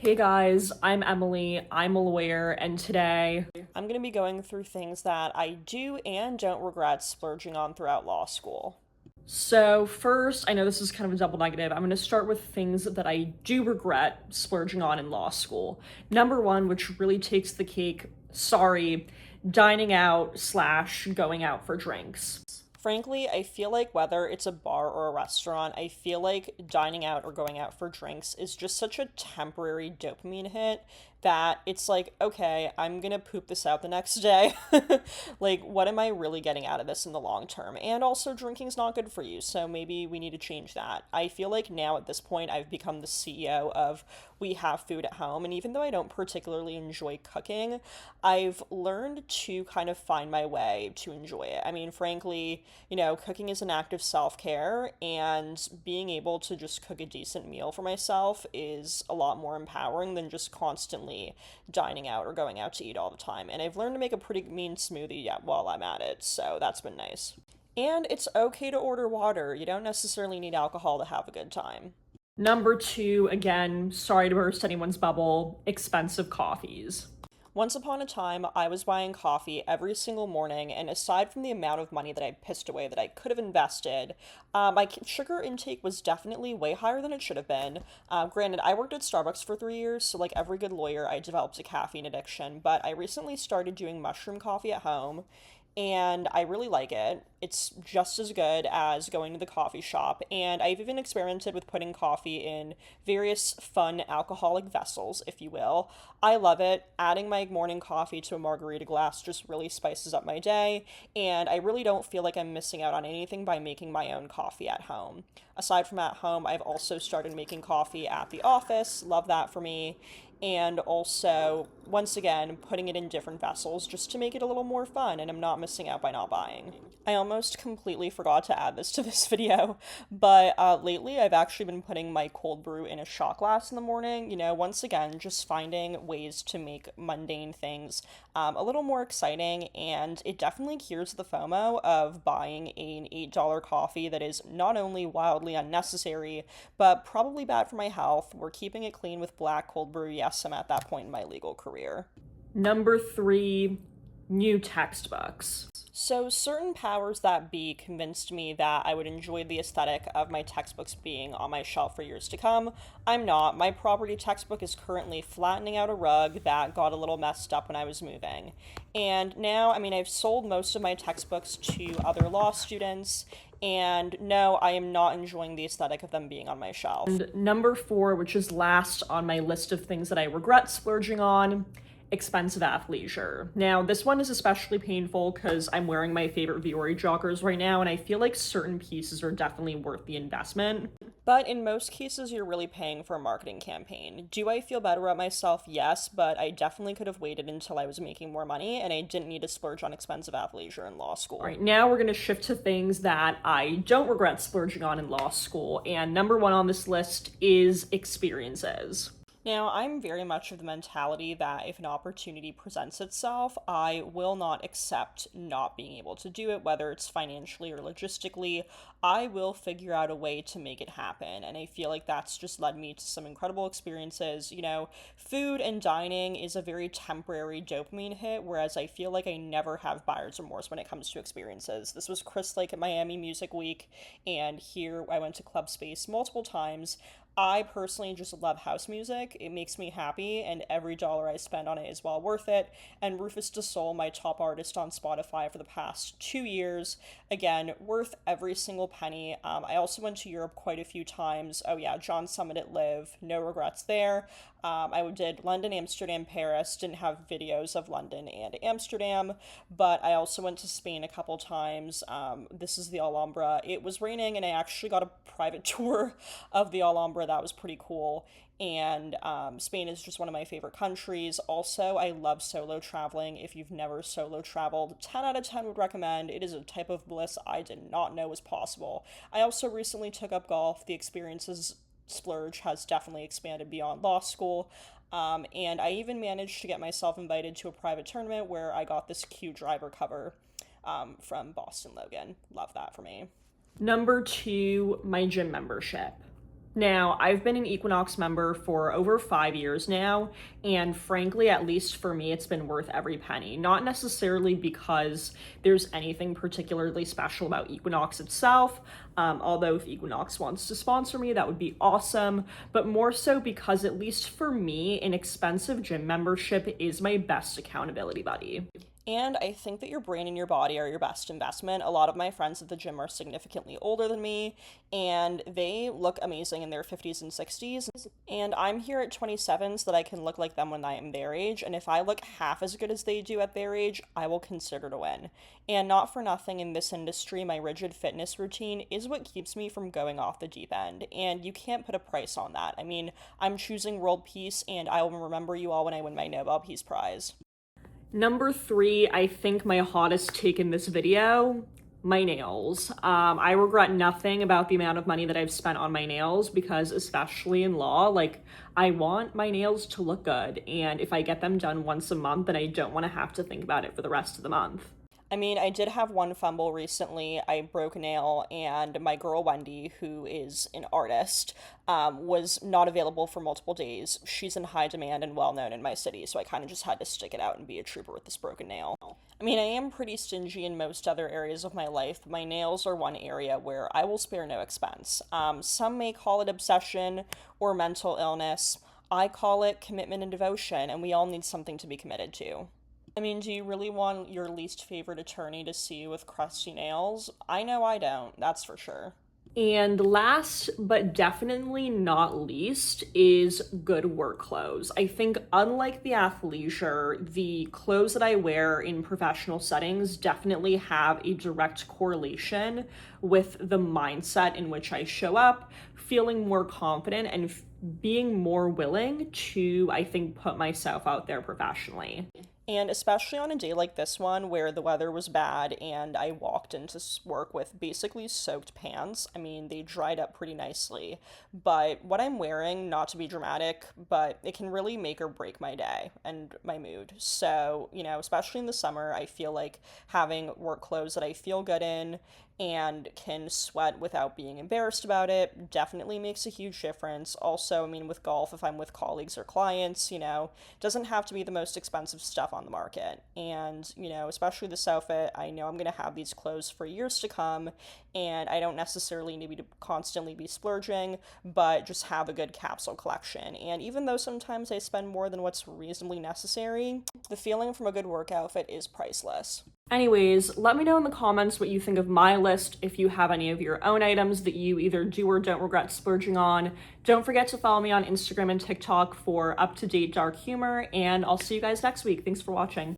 Hey guys, I'm Emily, I'm a lawyer, and today I'm going to be going through things that I do and don't regret splurging on throughout law school. So, first, I know this is kind of a double negative. I'm going to start with things that I do regret splurging on in law school. Number one, which really takes the cake, sorry, dining out slash going out for drinks. Frankly, I feel like whether it's a bar or a restaurant, I feel like dining out or going out for drinks is just such a temporary dopamine hit that it's like, okay, I'm gonna poop this out the next day. Like, what am I really getting out of this in the long term? And also, drinking's not good for you, so maybe we need to change that. I feel like now at this point, I've become the CEO of We Have Food at Home, and even though I don't particularly enjoy cooking, I've learned to kind of find my way to enjoy it. I mean, frankly, cooking is an act of self care, and being able to just cook a decent meal for myself is a lot more empowering than just constantly dining out or going out to eat all the time. And I've learned to make a pretty mean smoothie while I'm at it, so that's been nice. And it's okay to order water, you don't necessarily need alcohol to have a good time. Number two, again, sorry to burst anyone's bubble, expensive coffees. Once upon a time, I was buying coffee every single morning, and aside from the amount of money that I pissed away that I could have invested, my sugar intake was definitely way higher than it should have been. Granted, I worked at Starbucks for 3 years, so like every good lawyer, I developed a caffeine addiction, but I recently started doing mushroom coffee at home, and I really like it. It's just as good as going to the coffee shop, and I've even experimented with putting coffee in various fun alcoholic vessels, if you will. I love it. Adding my morning coffee to a margarita glass just really spices up my day, and I really don't feel like I'm missing out on anything by making my own coffee at home. Aside from at home, I've also started making coffee at the office. Love that for me, and also, once again, putting it in different vessels just to make it a little more fun, and I'm not missing out by not buying. I almost completely forgot to add this to this video, but lately I've actually been putting my cold brew in a shot glass in the morning. Once again, just finding ways to make mundane things a little more exciting, and it definitely cures the FOMO of buying an $8 coffee that is not only wildly unnecessary, but probably bad for my health. We're keeping it clean with black cold brew. Yes, I'm at that point in my legal career. Number three, new textbooks. So, certain powers that be convinced me that I would enjoy the aesthetic of my textbooks being on my shelf for years to come. I'm not. My property textbook is currently flattening out a rug that got a little messed up when I was moving. And now, I've sold most of my textbooks to other law students, and no, I am not enjoying the aesthetic of them being on my shelf. And number four, which is last on my list of things that I regret splurging on, expensive athleisure. Now, this one is especially painful because I'm wearing my favorite Vuori joggers right now, and I feel like certain pieces are definitely worth the investment. But in most cases, you're really paying for a marketing campaign. Do I feel better about myself? Yes, but I definitely could have waited until I was making more money, and I didn't need to splurge on expensive athleisure in law school. All right, now we're gonna shift to things that I don't regret splurging on in law school, and number one on this list is experiences. Now, I'm very much of the mentality that if an opportunity presents itself, I will not accept not being able to do it, whether it's financially or logistically. I will figure out a way to make it happen. And I feel like that's just led me to some incredible experiences. Food and dining is a very temporary dopamine hit, whereas I feel like I never have buyer's remorse when it comes to experiences. This was Chris Lake at Miami Music Week, and here I went to Club Space multiple times. I personally just love house music. It makes me happy, and every dollar I spend on it is well worth it. And Rufus Du Sol, my top artist on Spotify for the past 2 years, again, worth every single penny. I also went to Europe quite a few times. Oh yeah, John Summit at Live, no regrets there. I did London, Amsterdam, Paris. Didn't have videos of London and Amsterdam, but I also went to Spain a couple times. This is the Alhambra. It was raining, and I actually got a private tour of the Alhambra. That was pretty cool. And Spain is just one of my favorite countries. Also, I love solo traveling. If you've never solo traveled, 10 out of 10 would recommend. It is a type of bliss I did not know was possible. I also recently took up golf. The experiences splurge has definitely expanded beyond law school. And I even managed to get myself invited to a private tournament where I got this cute driver cover from Boston Logan. Love that for me. Number two, my gym membership. Now, I've been an Equinox member for over 5 years now, and frankly, at least for me, it's been worth every penny. Not necessarily because there's anything particularly special about Equinox itself, although if Equinox wants to sponsor me, that would be awesome, but more so because, at least for me, an expensive gym membership is my best accountability buddy. And I think that your brain and your body are your best investment. A lot of my friends at the gym are significantly older than me, and they look amazing in their 50s and 60s. And I'm here at 27, so that I can look like them when I am their age. And if I look half as good as they do at their age, I will consider to win. And not for nothing in this industry, my rigid fitness routine is what keeps me from going off the deep end. And you can't put a price on that. I mean, I'm choosing world peace, and I will remember you all when I win my Nobel Peace Prize. Number three, I think my hottest take in this video, my nails. I regret nothing about the amount of money that I've spent on my nails because, especially in law, like, I want my nails to look good. And if I get them done once a month, then I don't want to have to think about it for the rest of the month. I mean, I did have one fumble recently. I broke a nail, and my girl Wendy, who is an artist, was not available for multiple days. She's in high demand and well known in my city, so I kind of just had to stick it out and be a trooper with this broken nail. I mean, I am pretty stingy in most other areas of my life, but my nails are one area where I will spare no expense. Some may call it obsession or mental illness. I call it commitment and devotion, and we all need something to be committed to. I mean, do you really want your least favorite attorney to see you with crusty nails? I know I don't, that's for sure. And last but definitely not least is good work clothes. I think, unlike the athleisure, the clothes that I wear in professional settings definitely have a direct correlation with the mindset in which I show up, feeling more confident and being more willing to, I think, put myself out there professionally. And especially on a day like this one where the weather was bad and I walked into work with basically soaked pants. I mean, they dried up pretty nicely. But what I'm wearing, not to be dramatic, but it can really make or break my day and my mood. So, especially in the summer, I feel like having work clothes that I feel good in and can sweat without being embarrassed about it definitely makes a huge difference. Also, I mean, with golf, if I'm with colleagues or clients, doesn't have to be the most expensive stuff on the market. And, especially this outfit, I know I'm going to have these clothes for years to come, and I don't necessarily need to constantly be splurging, but just have a good capsule collection. And even though sometimes I spend more than what's reasonably necessary, the feeling from a good work outfit is priceless. Anyways, let me know in the comments what you think of my list, if you have any of your own items that you either do or don't regret splurging on. Don't forget to follow me on Instagram and TikTok for up-to-date dark humor, and I'll see you guys next week. Thanks for watching.